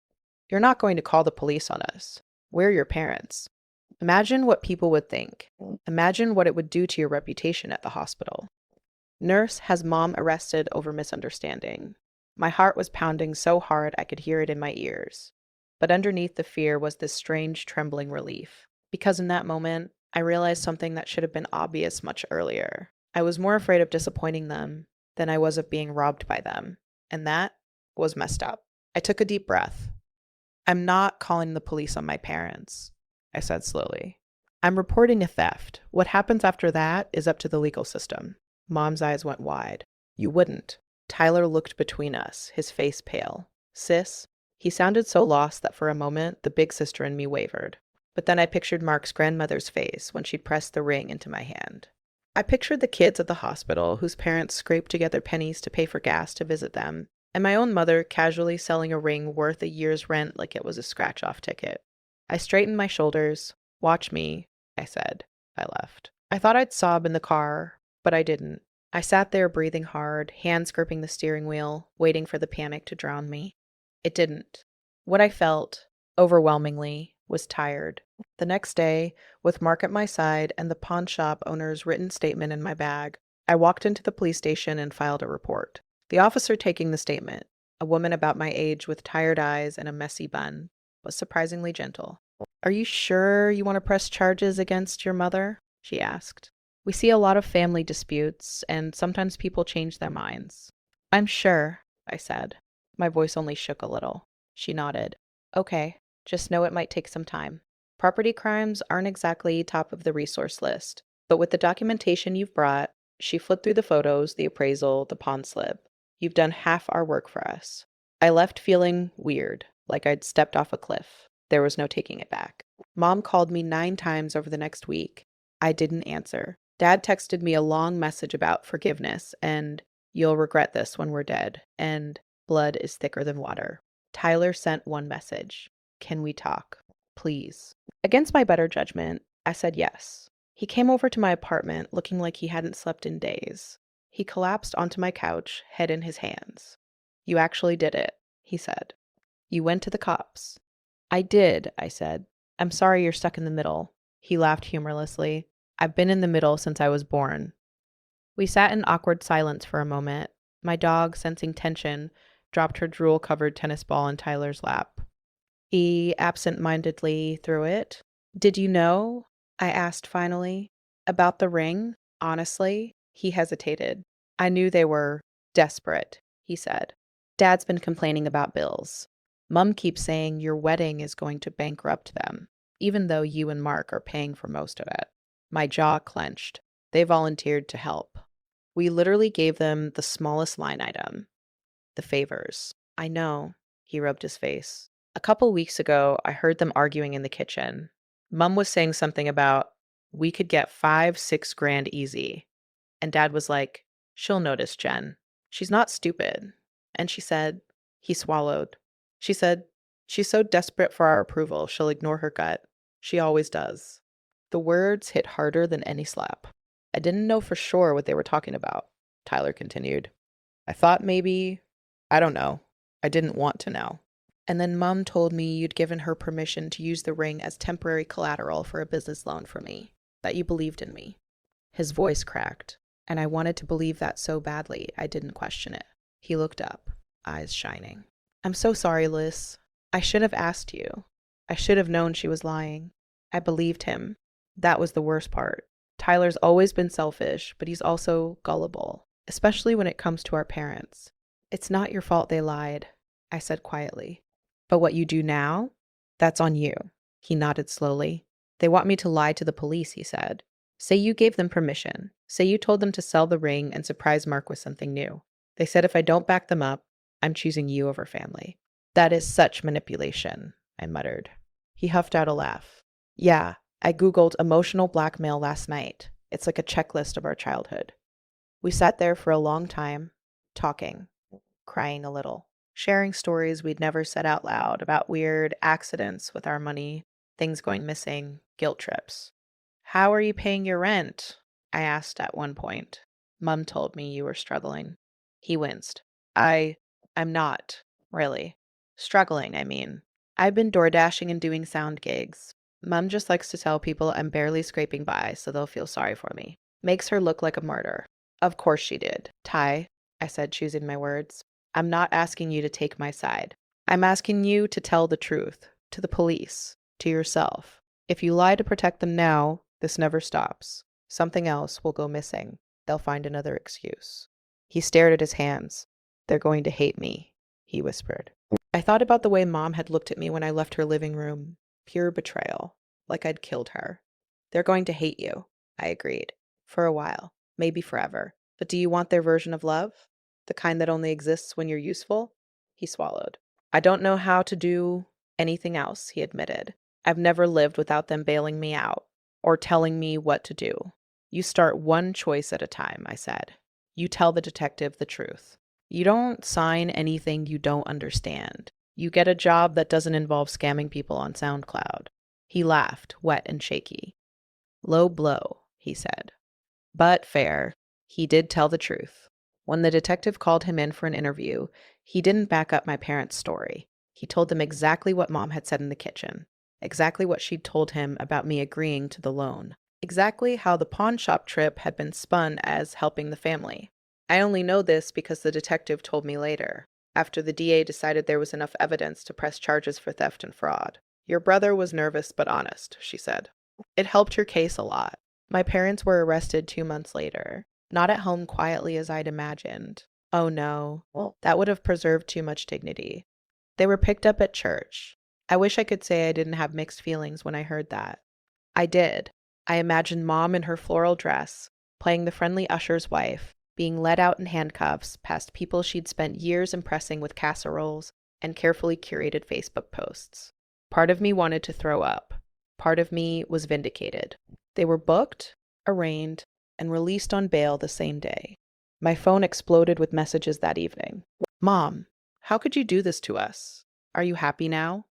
You're not going to call the police on us. We're your parents. Imagine what people would think. Imagine what it would do to your reputation at the hospital. Nurse has mom arrested over misunderstanding. My heart was pounding so hard I could hear it in my ears. But underneath the fear was this strange, trembling relief. Because in that moment, I realized something that should have been obvious much earlier. I was more afraid of disappointing them than I was of being robbed by them. And that was messed up. I took a deep breath. I'm not calling the police on my parents, I said slowly. I'm reporting a theft. What happens after that is up to the legal system. Mom's eyes went wide. You wouldn't. Tyler looked between us, his face pale. Sis? He sounded so lost that for a moment, the big sister in me wavered. But then I pictured Mark's grandmother's face when she pressed the ring into my hand. I pictured the kids at the hospital whose parents scraped together pennies to pay for gas to visit them, and my own mother casually selling a ring worth a year's rent like it was a scratch-off ticket. I straightened my shoulders. Watch me, I said. I left. I thought I'd sob in the car, but I didn't. I sat there breathing hard, hands gripping the steering wheel, waiting for the panic to drown me. It didn't. What I felt, overwhelmingly, was tired. The next day, with Mark at my side and the pawn shop owner's written statement in my bag, I walked into the police station and filed a report. The officer taking the statement, a woman about my age with tired eyes and a messy bun, was surprisingly gentle. Are you sure you want to press charges against your mother? She asked. We see a lot of family disputes, and sometimes people change their minds. I'm sure, I said. My voice only shook a little. She nodded. Okay, just know it might take some time. Property crimes aren't exactly top of the resource list, but with the documentation you've brought, she flipped through the photos, the appraisal, the pawn slip. You've done half our work for us. I left feeling weird, like I'd stepped off a cliff. There was no taking it back. Mom called me 9 times over the next week. I didn't answer. Dad texted me a long message about forgiveness and you'll regret this when we're dead, and blood is thicker than water. Tyler sent one message. Can we talk? Please. Against my better judgment, I said yes. He came over to my apartment looking like he hadn't slept in days. He collapsed onto my couch, head in his hands. You actually did it, he said. You went to the cops. I did, I said. I'm sorry you're stuck in the middle. He laughed humorlessly. I've been in the middle since I was born. We sat in awkward silence for a moment. My dog, sensing tension, dropped her drool-covered tennis ball in Tyler's lap. He absent-mindedly threw it. Did you know? I asked finally. About the ring? Honestly? He hesitated. I knew they were desperate, he said. Dad's been complaining about bills. Mum keeps saying your wedding is going to bankrupt them, even though you and Mark are paying for most of it. My jaw clenched. They volunteered to help. We literally gave them the smallest line item. The favors. I know, he rubbed his face. A couple weeks ago, I heard them arguing in the kitchen. Mum was saying something about, we could get 5-6 grand easy. And Dad was like, she'll notice, Jen. She's not stupid. And she said, he swallowed. She said, she's so desperate for our approval, she'll ignore her gut. She always does. The words hit harder than any slap. I didn't know for sure what they were talking about, Tyler continued. I thought maybe, I don't know. I didn't want to know. And then Mum told me you'd given her permission to use the ring as temporary collateral for a business loan for me, that you believed in me. His voice cracked, and I wanted to believe that so badly I didn't question it. He looked up, eyes shining. I'm so sorry, Liz. I should have asked you. I should have known she was lying. I believed him. That was the worst part. Tyler's always been selfish, but he's also gullible, especially when it comes to our parents. It's not your fault they lied, I said quietly. But what you do now? That's on you. He nodded slowly. They want me to lie to the police, he said. Say you gave them permission. Say you told them to sell the ring and surprise Mark with something new. They said if I don't back them up, I'm choosing you over family. That is such manipulation, I muttered. He huffed out a laugh. Yeah, I Googled emotional blackmail last night. It's like a checklist of our childhood. We sat there for a long time, talking, crying a little, sharing stories we'd never said out loud about weird accidents with our money, things going missing, guilt trips. "How are you paying your rent?" I asked at one point. "Mum told me you were struggling." He winced. I, I'm not, really. Struggling, I mean. I've been door dashing and doing sound gigs. Mum just likes to tell people I'm barely scraping by so they'll feel sorry for me. Makes her look like a martyr. Of course she did. Ty, I said, choosing my words. I'm not asking you to take my side. I'm asking you to tell the truth. To the police. To yourself. If you lie to protect them now, this never stops. Something else will go missing. They'll find another excuse. He stared at his hands. "They're going to hate me," he whispered. I thought about the way Mom had looked at me when I left her living room. Pure betrayal. Like I'd killed her. "They're going to hate you," I agreed. "For a while. Maybe forever. But do you want their version of love? The kind that only exists when you're useful?" He swallowed. "I don't know how to do anything else," he admitted. "I've never lived without them bailing me out or telling me what to do." "You start one choice at a time," I said. "You tell the detective the truth. You don't sign anything you don't understand. You get a job that doesn't involve scamming people on SoundCloud." He laughed, wet and shaky. "Low blow," he said. But fair. He did tell the truth. When the detective called him in for an interview, he didn't back up my parents' story. He told them exactly what Mom had said in the kitchen, exactly what she'd told him about me agreeing to the loan, exactly how the pawn shop trip had been spun as helping the family. I only know this because the detective told me later, after the DA decided there was enough evidence to press charges for theft and fraud. "Your brother was nervous but honest," she said. "It helped your case a lot." My parents were arrested 2 months later. Not at home quietly as I'd imagined. Oh no, that would have preserved too much dignity. They were picked up at church. I wish I could say I didn't have mixed feelings when I heard that. I did. I imagined Mom in her floral dress, playing the friendly usher's wife, being led out in handcuffs past people she'd spent years impressing with casseroles and carefully curated Facebook posts. Part of me wanted to throw up. Part of me was vindicated. They were booked, arraigned, and released on bail the same day. My phone exploded with messages that evening. "Mom, how could you do this to us? Are you happy now?"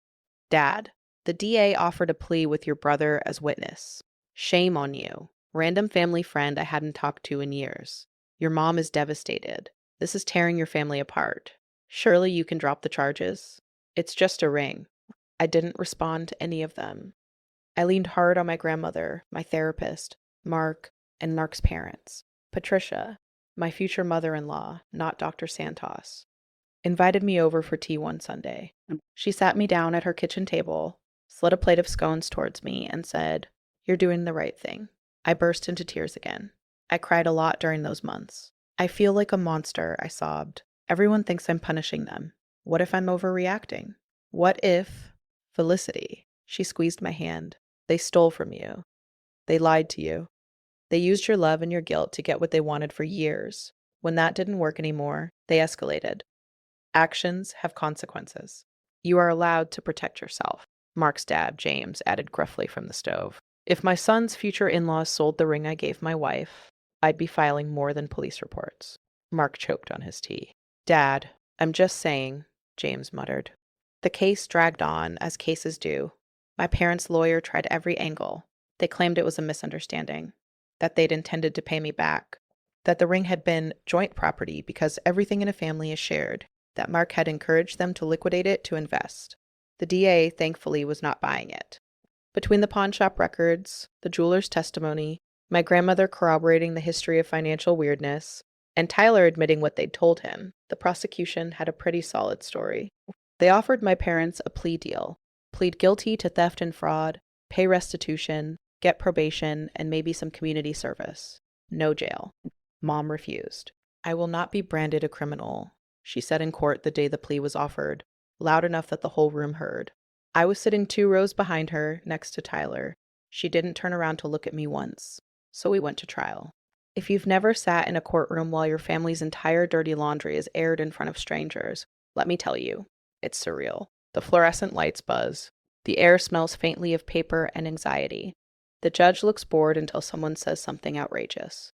"Dad, the DA offered a plea with your brother as witness. Shame on you. Random family friend I hadn't talked to in years. Your mom is devastated. This is tearing your family apart. Surely you can drop the charges. It's just a ring." I didn't respond to any of them. I leaned hard on my grandmother, my therapist, Mark, and Mark's parents. Patricia, my future mother-in-law, not Dr. Santos, invited me over for tea one Sunday. She sat me down at her kitchen table, slid a plate of scones towards me, and said, "You're doing the right thing." I burst into tears again. I cried a lot during those months. "I feel like a monster," I sobbed. "Everyone thinks I'm punishing them. What if I'm overreacting? What if—" "Felicity," she squeezed my hand. "They stole from you. They lied to you. They used your love and your guilt to get what they wanted for years. When that didn't work anymore, they escalated. Actions have consequences. You are allowed to protect yourself." Mark's dad, James, added gruffly from the stove. "If my son's future in-laws sold the ring I gave my wife, I'd be filing more than police reports." Mark choked on his tea. "Dad, I'm just saying," James muttered. The case dragged on, as cases do. My parents' lawyer tried every angle. They claimed it was a misunderstanding, that they'd intended to pay me back, that the ring had been joint property because everything in a family is shared, that Mark had encouraged them to liquidate it to invest. The DA, thankfully, was not buying it. Between the pawn shop records, the jeweler's testimony, my grandmother corroborating the history of financial weirdness, and Tyler admitting what they'd told him, the prosecution had a pretty solid story. They offered my parents a plea deal: plead guilty to theft and fraud, pay restitution, get probation, and maybe some community service. No jail. Mom refused. "I will not be branded a criminal," she said in court the day the plea was offered, loud enough that the whole room heard. I was sitting 2 rows behind her, next to Tyler. She didn't turn around to look at me once. So we went to trial. If you've never sat in a courtroom while your family's entire dirty laundry is aired in front of strangers, let me tell you, it's surreal. The fluorescent lights buzz. The air smells faintly of paper and anxiety. The judge looks bored until someone says something outrageous.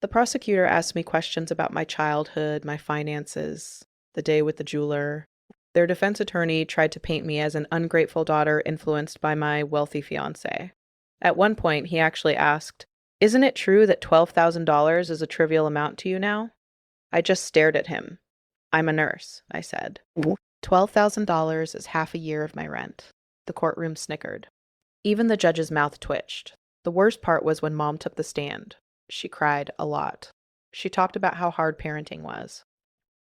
The prosecutor asked me questions about my childhood, my finances, the day with the jeweler. Their defense attorney tried to paint me as an ungrateful daughter influenced by my wealthy fiancé. At one point, he actually asked, "Isn't it true that $12,000 is a trivial amount to you now?" I just stared at him. "I'm a nurse," I said. $12,000 is half a year of my rent. The courtroom snickered. Even the judge's mouth twitched. The worst part was when Mom took the stand. She cried a lot. She talked about how hard parenting was,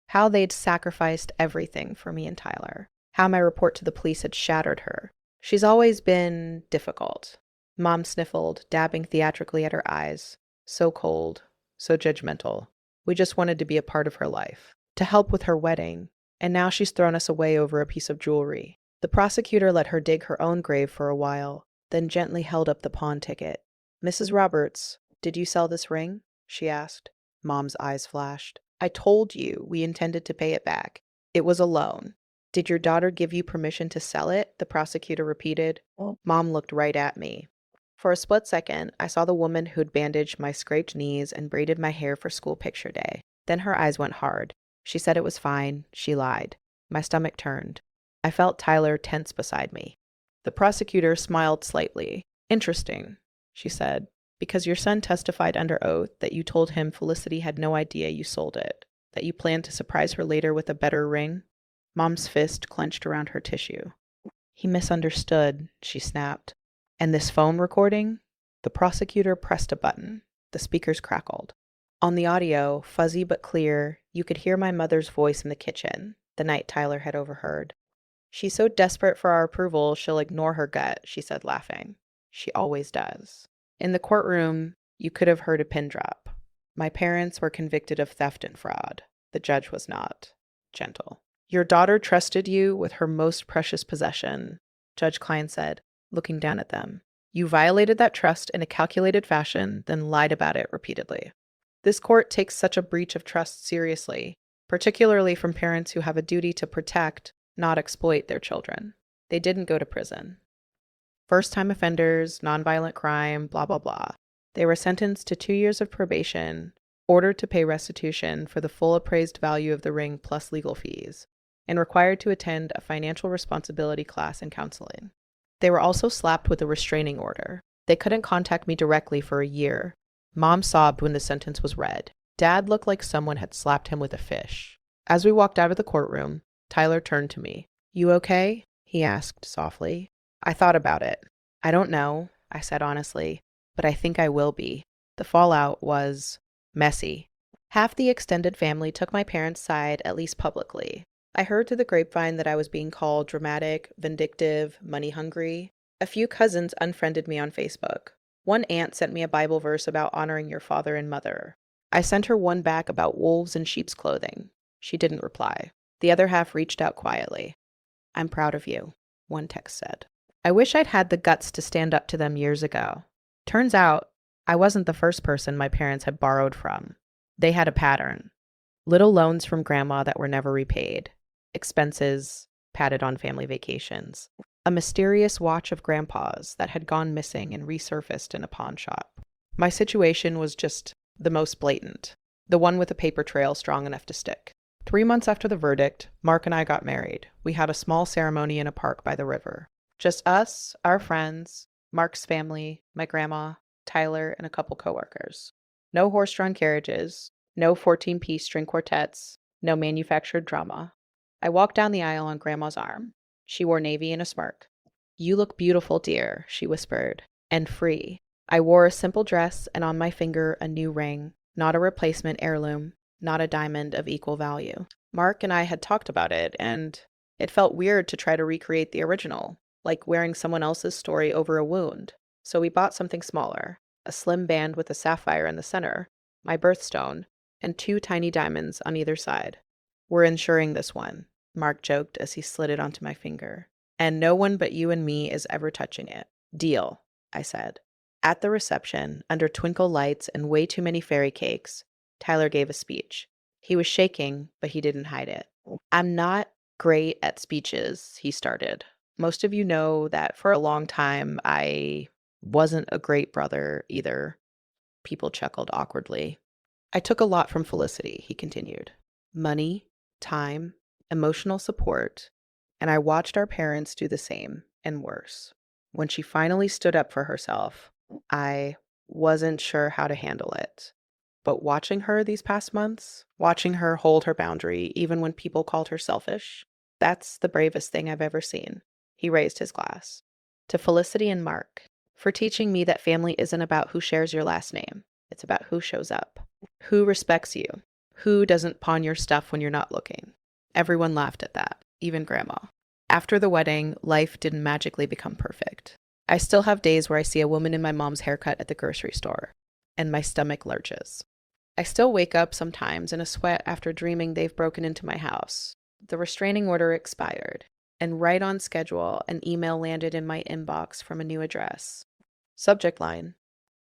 how they'd sacrificed everything for me and Tyler, how my report to the police had shattered her. She's always been difficult. Mom sniffled, dabbing theatrically at her eyes. So cold, so judgmental. We just wanted to be a part of her life, to help with her wedding, and now she's thrown us away over a piece of jewelry. The prosecutor let her dig her own grave for a while, then gently held up the pawn ticket. "Mrs. Roberts, did you sell this ring?" she asked. Mom's eyes flashed. "I told you we intended to pay it back. It was a loan." "Did your daughter give you permission to sell it?" the prosecutor repeated. Mom looked right at me. For a split second, I saw the woman who'd bandaged my scraped knees and braided my hair for school picture day. Then her eyes went hard. She said it was fine. She lied. My stomach turned. I felt Tyler tense beside me. The prosecutor smiled slightly. "Interesting," she said, "because your son testified under oath that you told him Felicity had no idea you sold it, that you planned to surprise her later with a better ring." Mom's fist clenched around her tissue. "He misunderstood," she snapped. "And this phone recording?" The prosecutor pressed a button. The speakers crackled. On the audio, fuzzy but clear, you could hear my mother's voice in the kitchen, the night Tyler had overheard. "She's so desperate for our approval, she'll ignore her gut," she said, laughing. "She always does." In the courtroom, you could have heard a pin drop. My parents were convicted of theft and fraud. The judge was not. Gentle. "Your daughter trusted you with her most precious possession," Judge Klein said, looking down at them. "You violated that trust in a calculated fashion, then lied about it repeatedly. This court takes such a breach of trust seriously, particularly from parents who have a duty to protect, not exploit their children. They didn't go to prison. First-time offenders, nonviolent crime, blah, blah, blah. They were sentenced to 2 years of probation, ordered to pay restitution for the full appraised value of the ring plus legal fees, and required to attend a financial responsibility class and counseling. They were also slapped with a restraining order. They couldn't contact me directly for a year. Mom sobbed when the sentence was read. Dad looked like someone had slapped him with a fish. As we walked out of the courtroom, Tyler turned to me. "You okay?" he asked softly. I thought about it. "I don't know," I said honestly, "but I think I will be." The fallout was messy. Half the extended family took my parents' side, at least publicly. I heard through the grapevine that I was being called dramatic, vindictive, money-hungry. A few cousins unfriended me on Facebook. One aunt sent me a Bible verse about honoring your father and mother. I sent her one back about wolves in sheep's clothing. She didn't reply. The other half reached out quietly. "I'm proud of you," one text said. I wish I'd had the guts to stand up to them years ago. Turns out, I wasn't the first person my parents had borrowed from. They had a pattern. Little loans from grandma that were never repaid. Expenses padded on family vacations. A mysterious watch of grandpa's that had gone missing and resurfaced in a pawn shop. My situation was just the most blatant. The one with a paper trail strong enough to stick. 3 months after the verdict, Mark and I got married. We had a small ceremony in a park by the river. Just us, our friends, Mark's family, my grandma, Tyler, and a couple coworkers. No horse-drawn carriages, no 14-piece string quartets, no manufactured drama. I walked down the aisle on Grandma's arm. She wore navy and a smirk. "You look beautiful, dear," she whispered, "and free." I wore a simple dress and on my finger a new ring, not a replacement heirloom, not a diamond of equal value. Mark and I had talked about it, and it felt weird to try to recreate the original, like wearing someone else's story over a wound. So we bought something smaller, a slim band with a sapphire in the center, my birthstone, and 2 tiny diamonds on either side. "We're insuring this one," Mark joked as he slid it onto my finger. "And no one but you and me is ever touching it." "Deal," I said. At the reception, under twinkle lights and way too many fairy cakes, Tyler gave a speech. He was shaking, but he didn't hide it. "I'm not great at speeches," he started. "Most of you know that for a long time I wasn't a great brother either." People chuckled awkwardly. I took a lot from Felicity, he continued. Money, time, emotional support, and I watched our parents do the same and worse. When she finally stood up for herself, I wasn't sure how to handle it. But watching her these past months, watching her hold her boundary even when people called her selfish, that's the bravest thing I've ever seen. He raised his glass. To Felicity and Mark, for teaching me that family isn't about who shares your last name. It's about who shows up, who respects you, who doesn't pawn your stuff when you're not looking. Everyone laughed at that, even Grandma. After the wedding, life didn't magically become perfect. I still have days where I see a woman in my mom's haircut at the grocery store, and my stomach lurches. I still wake up sometimes in a sweat after dreaming they've broken into my house. The restraining order expired, and right on schedule, an email landed in my inbox from a new address. Subject line,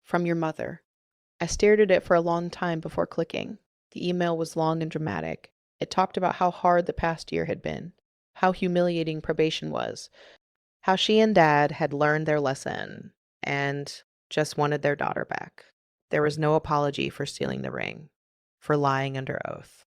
from your mother. I stared at it for a long time before clicking. The email was long and dramatic. It talked about how hard the past year had been, how humiliating probation was, how she and Dad had learned their lesson and just wanted their daughter back. There was no apology for stealing the ring, for lying under oath,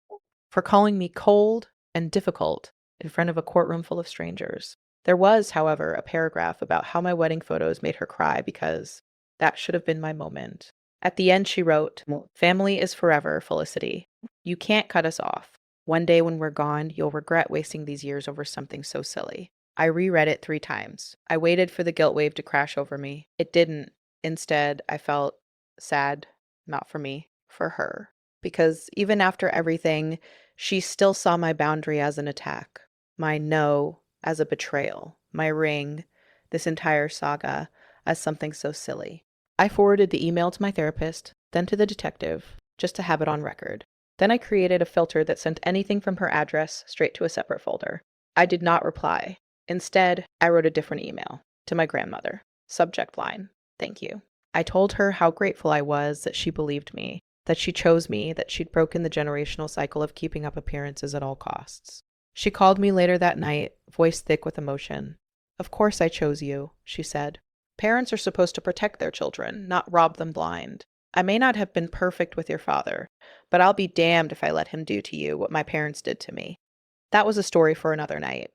for calling me cold and difficult in front of a courtroom full of strangers. There was, however, a paragraph about how my wedding photos made her cry because that should have been my moment. At the end, she wrote, "Family is forever, Felicity. You can't cut us off. One day when we're gone, you'll regret wasting these years over something so silly." I reread it 3 times. I waited for the guilt wave to crash over me. It didn't. Instead, I felt sad, not for me, for her. Because even after everything, she still saw my boundary as an attack, my no as a betrayal, my ring, this entire saga, as something so silly. I forwarded the email to my therapist, then to the detective, just to have it on record. Then I created a filter that sent anything from her address straight to a separate folder. I did not reply. Instead, I wrote a different email to my grandmother. Subject line, thank you. I told her how grateful I was that she believed me, that she chose me, that she'd broken the generational cycle of keeping up appearances at all costs. She called me later that night, voice thick with emotion. "Of course I chose you," she said. "Parents are supposed to protect their children, not rob them blind. I may not have been perfect with your father, but I'll be damned if I let him do to you what my parents did to me." That was a story for another night.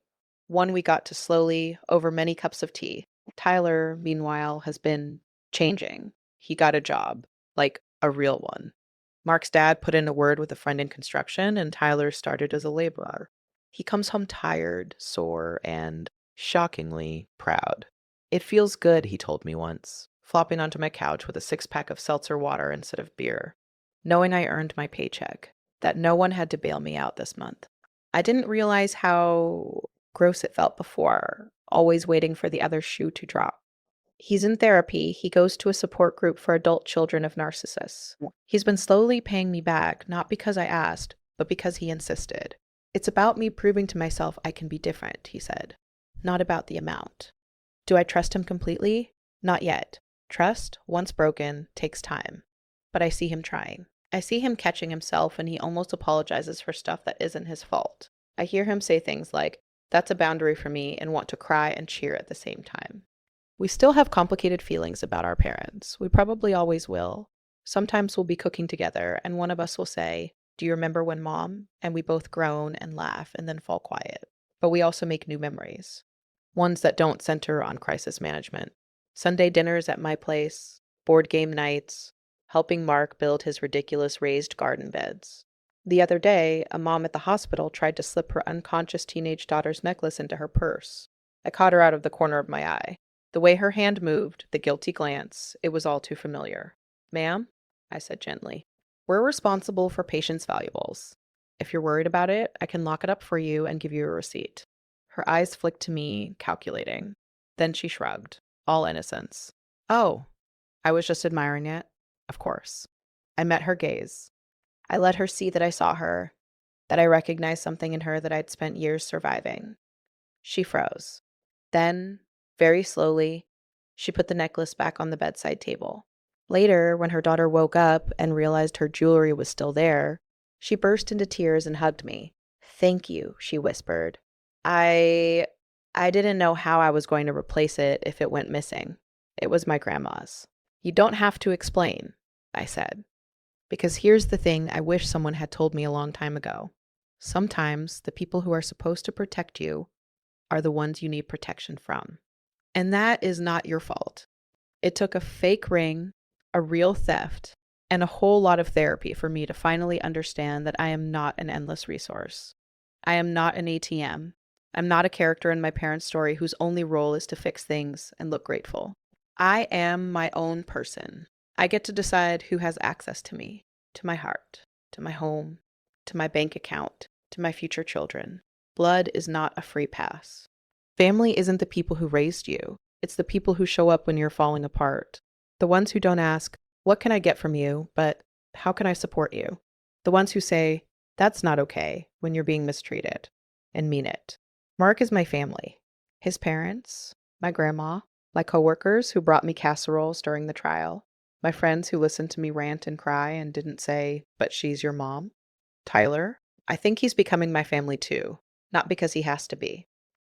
One we got to slowly, over many cups of tea. Tyler, meanwhile, has been changing. He got a job, like a real one. Mark's dad put in a word with a friend in construction, and Tyler started as a laborer. He comes home tired, sore, and shockingly proud. "It feels good," he told me once, flopping onto my couch with a 6-pack of seltzer water instead of beer, knowing I earned my paycheck, that no one had to bail me out this month. I didn't realize how gross it felt before, always waiting for the other shoe to drop. He's in therapy. He goes to a support group for adult children of narcissists. He's been slowly paying me back, not because I asked, but because he insisted. "It's about me proving to myself I can be different," he said, "not about the amount." Do I trust him completely? Not yet. Trust, once broken, takes time. But I see him trying. I see him catching himself, and he almost apologizes for stuff that isn't his fault. I hear him say things like, "That's a boundary for me," and want to cry and cheer at the same time. We still have complicated feelings about our parents. We probably always will. Sometimes we'll be cooking together, and one of us will say, "Do you remember when Mom?" And we both groan and laugh and then fall quiet. But we also make new memories. Ones that don't center on crisis management. Sunday dinners at my place, board game nights, helping Mark build his ridiculous raised garden beds. The other day, a mom at the hospital tried to slip her unconscious teenage daughter's necklace into her purse. I caught her out of the corner of my eye. The way her hand moved, the guilty glance, it was all too familiar. "Ma'am," I said gently, "we're responsible for patients' valuables. If you're worried about it, I can lock it up for you and give you a receipt." Her eyes flicked to me, calculating. Then she shrugged, all innocence. "Oh, I was just admiring it." Of course. I met her gaze. I let her see that I saw her, that I recognized something in her that I'd spent years surviving. She froze. Then, very slowly, she put the necklace back on the bedside table. Later, when her daughter woke up and realized her jewelry was still there, she burst into tears and hugged me. "Thank you," she whispered. I I didn't know how I was going to replace it if it went missing. It was my grandma's. "You don't have to explain," I said. Because here's the thing I wish someone had told me a long time ago. Sometimes the people who are supposed to protect you are the ones you need protection from. And that is not your fault. It took a fake ring, a real theft, and a whole lot of therapy for me to finally understand that I am not an endless resource. I am not an ATM. I'm not a character in my parents' story whose only role is to fix things and look grateful. I am my own person. I get to decide who has access to me, to my heart, to my home, to my bank account, to my future children. Blood is not a free pass. Family isn't the people who raised you. It's the people who show up when you're falling apart. The ones who don't ask, "What can I get from you?" but "How can I support you?" The ones who say, "That's not okay," when you're being mistreated, and mean it. Mark is my family. His parents, my grandma, my coworkers who brought me casseroles during the trial, my friends who listened to me rant and cry and didn't say, "But she's your mom." Tyler, I think he's becoming my family too, not because he has to be,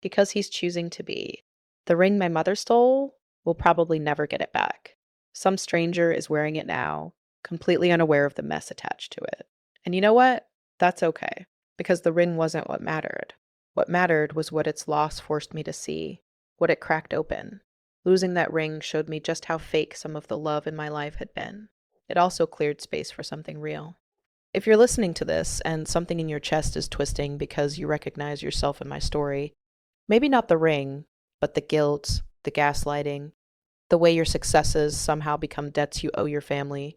because he's choosing to be. The ring my mother stole will probably never get it back. Some stranger is wearing it now, completely unaware of the mess attached to it. And you know what? That's okay, because the ring wasn't what mattered. What mattered was what its loss forced me to see, what it cracked open. Losing that ring showed me just how fake some of the love in my life had been. It also cleared space for something real. If you're listening to this and something in your chest is twisting because you recognize yourself in my story, maybe not the ring, but the guilt, the gaslighting, the way your successes somehow become debts you owe your family,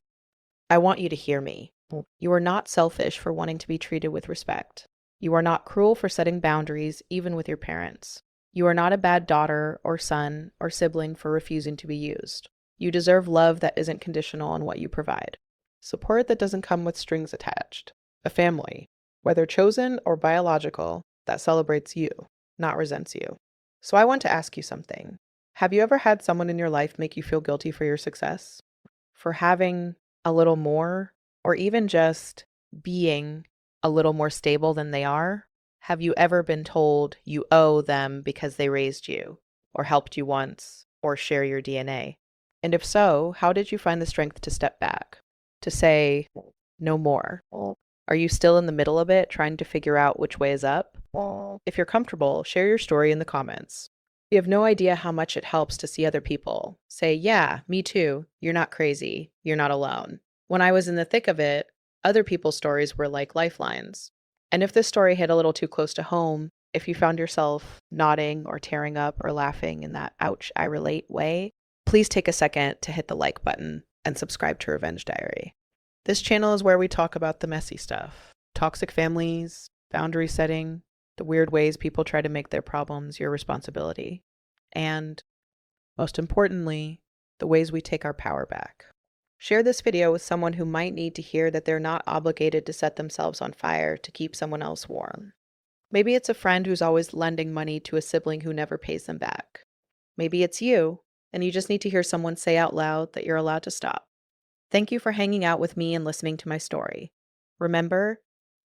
I want you to hear me. You are not selfish for wanting to be treated with respect. You are not cruel for setting boundaries, even with your parents. You are not a bad daughter or son or sibling for refusing to be used. You deserve love that isn't conditional on what you provide. Support that doesn't come with strings attached. A family, whether chosen or biological, that celebrates you, not resents you. So I want to ask you something. Have you ever had someone in your life make you feel guilty for your success? For having a little more, or even just being a little more stable than they are? Have you ever been told you owe them because they raised you, or helped you once, or share your DNA? And if so, how did you find the strength to step back? To say, no more? Are you still in the middle of it, trying to figure out which way is up? If you're comfortable, share your story in the comments. You have no idea how much it helps to see other people say, "Yeah, me too. You're not crazy. You're not alone." When I was in the thick of it, other people's stories were like lifelines. And if this story hit a little too close to home, if you found yourself nodding or tearing up or laughing in that "ouch, I relate" way, please take a second to hit the like button and subscribe to Revenge Diary. This channel is where we talk about the messy stuff: toxic families, boundary setting, the weird ways people try to make their problems your responsibility, and, most importantly, the ways we take our power back. Share this video with someone who might need to hear that they're not obligated to set themselves on fire to keep someone else warm. Maybe it's a friend who's always lending money to a sibling who never pays them back. Maybe it's you, and you just need to hear someone say out loud that you're allowed to stop. Thank you for hanging out with me and listening to my story. Remember,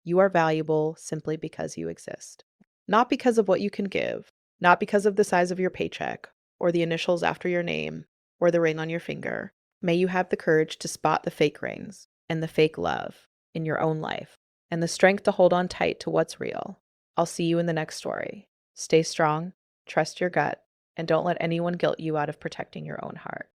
you are valuable simply because you exist. Not because of what you can give, not because of the size of your paycheck, or the initials after your name, or the ring on your finger. May you have the courage to spot the fake rings and the fake love in your own life, and the strength to hold on tight to what's real. I'll see you in the next story. Stay strong, trust your gut, and don't let anyone guilt you out of protecting your own heart.